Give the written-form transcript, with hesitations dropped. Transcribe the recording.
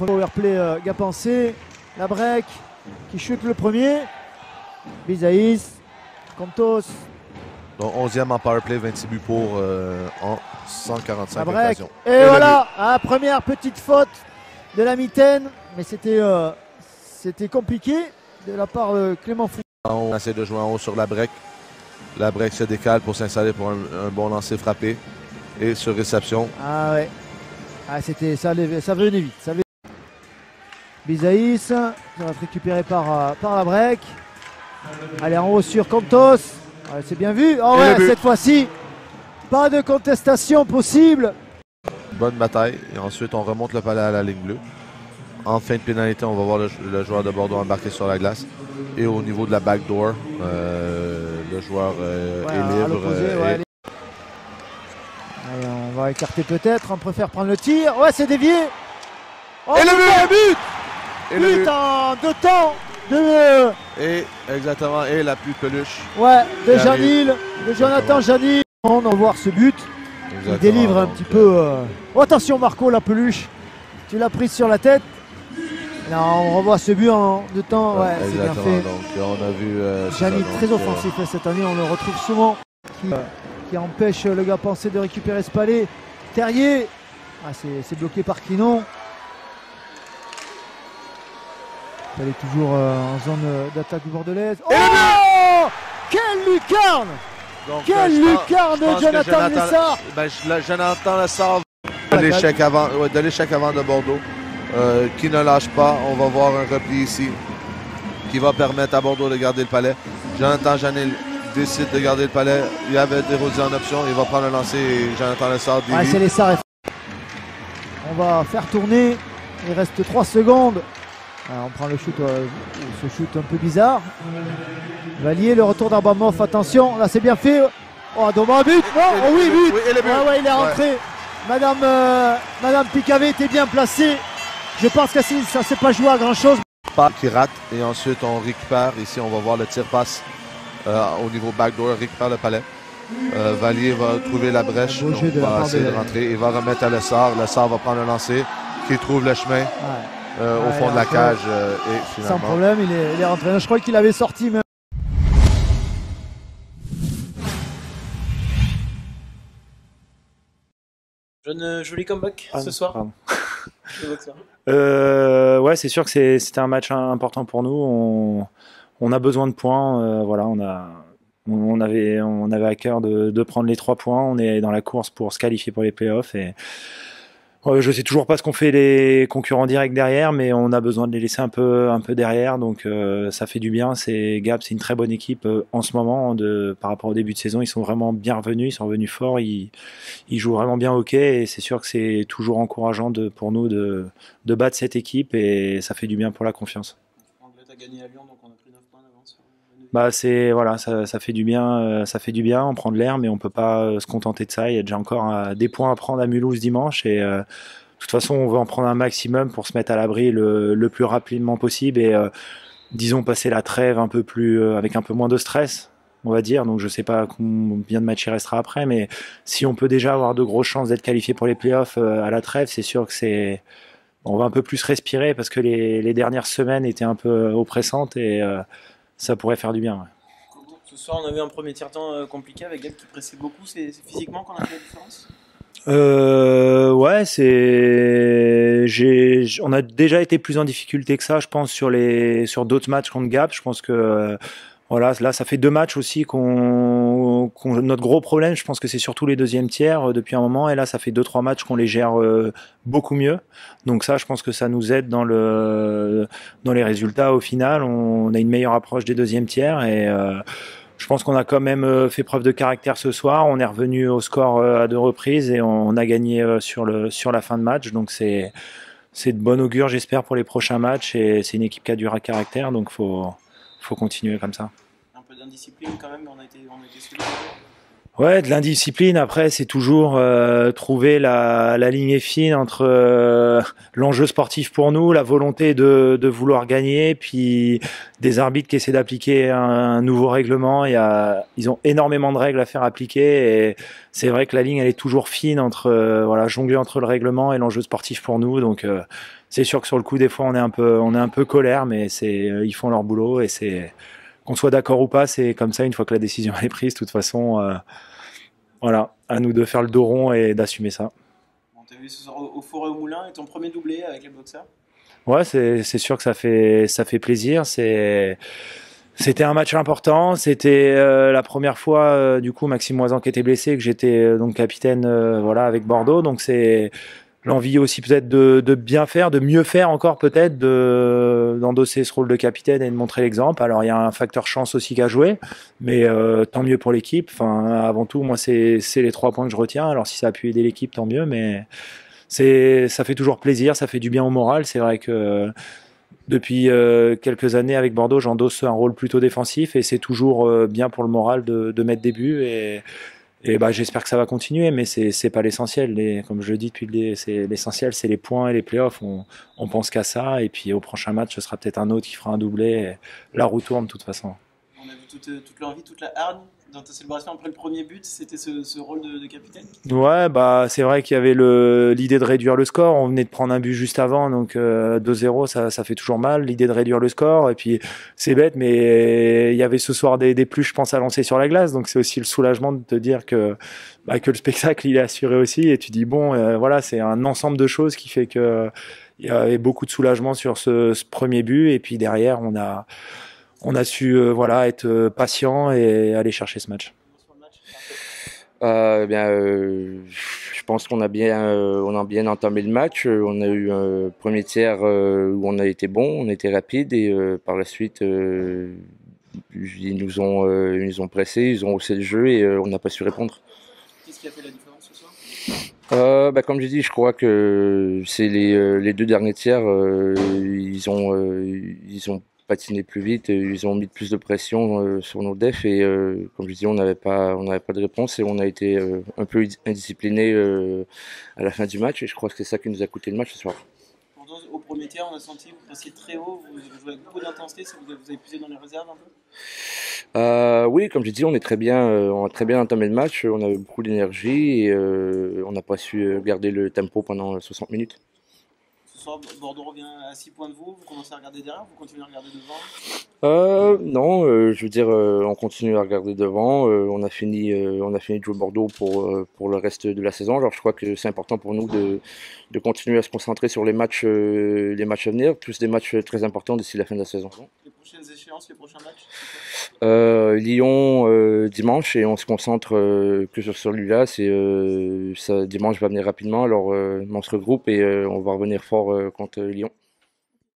power play Gapensé. La break qui chute le premier. Bizaïs. Contos. Donc 11e en powerplay, 26 buts pour en 145 occasions. Et voilà, première petite faute de la mitaine, mais c'était compliqué de la part de Clément Fou. On essaie de jouer en haut sur la break. La break se décale pour s'installer pour un bon lancer frappé. Et sur réception. Ah ouais. Ça venait vite. Bizaïs, ça va être récupéré par la break. Allez, en haut sur Contos. C'est bien vu. Oh ouais, cette fois-ci, pas de contestation possible. Bonne bataille. Et ensuite, on remonte le palais à la ligne bleue. En fin de pénalité, on va voir le joueur de Bordeaux embarquer sur la glace. Et au niveau de la backdoor, le joueur est libre. Allez, on va écarter peut-être. On préfère prendre le tir. Ouais, c'est dévié. Oh, et le but! Et le but en deux temps. Et exactement, et la plus peluche. Ouais, de Janil, de Jonathan Janil. On va voir ce but. Il délivre un petit peu. Oh, attention Marco, la peluche. Tu l'as prise sur la tête. Là, on revoit ce but en deux temps. Ouais, c'est bien fait. Donc on a vu Janil très offensif cette année. On le retrouve souvent. Qui empêche le Gapensé de récupérer ce palais. Terrier. C'est bloqué par Quinon. Elle est toujours en zone d'attaque bordelaise. Oh, quelle lucarne! Donc, quelle lucarne de Jonathan Lessard! Jonathan Lessard de l'échec avant de Bordeaux, qui ne lâche pas. On va voir un repli ici qui va permettre à Bordeaux de garder le palais. Jonathan Janil décide de garder le palais. Il y avait Desrosiers en option. Il va prendre le lancer et Jonathan Lessard dévie. C'est Lessard. On va faire tourner. Il reste 3 secondes. Alors on prend le shoot, ce shoot un peu bizarre. Valier, le retour d'Arbamoff, attention, là c'est bien fait. Oh, dommage, but. Non, oh oui, but. Oui, ouais, il est rentré. Madame Picavet était bien placée. Je pense que ça ne s'est pas joué à grand chose. Qui rate et ensuite on récupère. Ici on va voir le tir passe au niveau backdoor, récupère le palais. Valier va trouver la brèche, donc va essayer de rentrer. Il va remettre à Lessard. Lessard va prendre le lancer, qui trouve le chemin. Au fond de la cage et finalement... Sans problème, il est rentré. Je crois qu'il avait sorti même. Joli comeback ce soir. Ouais, c'est sûr que c'était un match important pour nous. On a besoin de points. Voilà, on avait à cœur de prendre les 3 points. On est dans la course pour se qualifier pour les playoffs et je sais toujours pas ce qu'ont fait les concurrents directs derrière, mais on a besoin de les laisser un peu derrière, donc ça fait du bien. Gap, c'est une très bonne équipe en ce moment. Par rapport au début de saison, ils sont vraiment bien revenus, ils sont revenus forts, ils jouent vraiment bien au hockey, et c'est sûr que c'est toujours encourageant pour nous de battre cette équipe, et ça fait du bien pour la confiance. Anglet a gagné à Lyon, donc on a pris 9 points d'avance. Voilà, ça fait du bien, on prend de l'air, mais on peut pas se contenter de ça. Il y a déjà encore des points à prendre à Mulhouse dimanche, et de toute façon on veut en prendre un maximum pour se mettre à l'abri le plus rapidement possible, et disons passer la trêve un peu plus avec un peu moins de stress, on va dire. Donc je sais pas combien de matchs il restera après, mais si on peut déjà avoir de grosses chances d'être qualifié pour les playoffs à la trêve, c'est sûr que on va un peu plus respirer, parce que les dernières semaines étaient un peu oppressantes, et ça pourrait faire du bien. Ouais. Ce soir, on avait un premier tiers-temps compliqué avec Gap qui pressait beaucoup. C'est physiquement qu'on a fait la différence? Ouais, on a déjà été plus en difficulté que ça, je pense, sur d'autres matchs contre Gap. Je pense que voilà, là, ça fait 2 matchs aussi notre gros problème, je pense que c'est surtout les deuxièmes tiers depuis un moment, et là, ça fait 2-3 matchs qu'on les gère beaucoup mieux. Donc ça, je pense que ça nous aide dans les résultats. Au final, on a une meilleure approche des deuxièmes tiers, et je pense qu'on a quand même fait preuve de caractère ce soir. On est revenu au score à 2 reprises, et on a gagné sur la fin de match. Donc c'est de bon augure, j'espère, pour les prochains matchs, et c'est une équipe qui a du caractère, donc faut continuer comme ça. Un peu d'indiscipline quand même, on a été solide. Ouais, de l'indiscipline. Après, c'est toujours trouver la ligne est fine entre l'enjeu sportif pour nous, la volonté de vouloir gagner, puis des arbitres qui essaient d'appliquer un nouveau règlement. Ils ont énormément de règles à faire appliquer, et c'est vrai que la ligne elle est toujours fine entre voilà, jongler entre le règlement et l'enjeu sportif pour nous. Donc c'est sûr que sur le coup, des fois, on est un peu colère, mais ils font leur boulot, et c'est qu'on soit d'accord ou pas, c'est comme ça. Une fois que la décision est prise, de toute façon. Voilà, à nous de faire le dos rond et d'assumer ça. Bon, t'as vu ce soir au Forêt au Moulin et ton premier doublé avec les boxeurs? Ouais, c'est sûr que ça fait plaisir. C'était un match important. C'était la première fois, du coup, Maxime Moisan qui était blessé, que j'étais donc capitaine voilà, avec Bordeaux. Donc c'est l'envie aussi peut-être de bien faire, de mieux faire encore peut-être, d'endosser ce rôle de capitaine et de montrer l'exemple. Alors il y a un facteur chance aussi qu'à jouer, mais tant mieux pour l'équipe. Enfin, avant tout, moi c'est les 3 points que je retiens. Alors si ça a pu aider l'équipe, tant mieux, mais ça fait toujours plaisir, ça fait du bien au moral. C'est vrai que depuis quelques années avec Bordeaux, j'endosse un rôle plutôt défensif, et c'est toujours bien pour le moral de mettre des buts, et bah, j'espère que ça va continuer, mais c'est pas l'essentiel. Comme je le dis depuis l'essentiel, c'est les points et les playoffs. On pense qu'à ça, et puis au prochain match, ce sera peut-être un autre qui fera un doublé. Et la roue tourne de toute façon. On a vu toute l'envie, toute la hargne dans ta célébration après le premier but. C'était ce rôle de capitaine? Ouais, bah c'est vrai qu'il y avait l'idée de réduire le score. On venait de prendre un but juste avant, donc 2-0, ça fait toujours mal. L'idée de réduire le score, et puis c'est bête, mais il y avait ce soir des plus, je pense, à lancer sur la glace. Donc c'est aussi le soulagement de te dire que le spectacle il est assuré aussi, et tu dis bon, voilà, c'est un ensemble de choses qui fait que il y avait beaucoup de soulagement sur ce premier but, et puis derrière on a su voilà, être patient et aller chercher ce match. Je pense qu'on a bien entamé le match. On a eu un premier tiers où on a été bon, on était rapide, et par la suite ils nous ont pressé, ils ont haussé le jeu, et on n'a pas su répondre. Qu'est-ce qui a fait la différence ce soir? Comme j'ai dit, je crois que c'est les 2 derniers tiers, ils ont patiné plus vite, ils ont mis plus de pression sur nos defs, et comme je dis, on n'avait pas de réponse, et on a été un peu indiscipliné à la fin du match, et je crois que c'est ça qui nous a coûté le match ce soir. Pourtant, au premier tiers, on a senti que vous passiez très haut, vous jouez avec beaucoup d'intensité. Vous avez puisé dans les réserves un peu? Oui, comme j'ai dit, on a très bien entamé le match, on avait beaucoup d'énergie, et on n'a pas su garder le tempo pendant 60 minutes. Ce soir, Bordeaux revient à 6 points de vous commencez à regarder derrière, vous continuez à regarder devant? Non, je veux dire, on continue à regarder devant. On a fini de jouer Bordeaux pour le reste de la saison. Alors je crois que c'est important pour nous de continuer à se concentrer sur les matchs à venir, plus des matchs très importants d'ici la fin de la saison. Les prochaines échéances, les prochains matchs? Lyon dimanche, et on se concentre que sur celui-là. Dimanche va venir rapidement, alors on se regroupe, et on va revenir fort contre Lyon.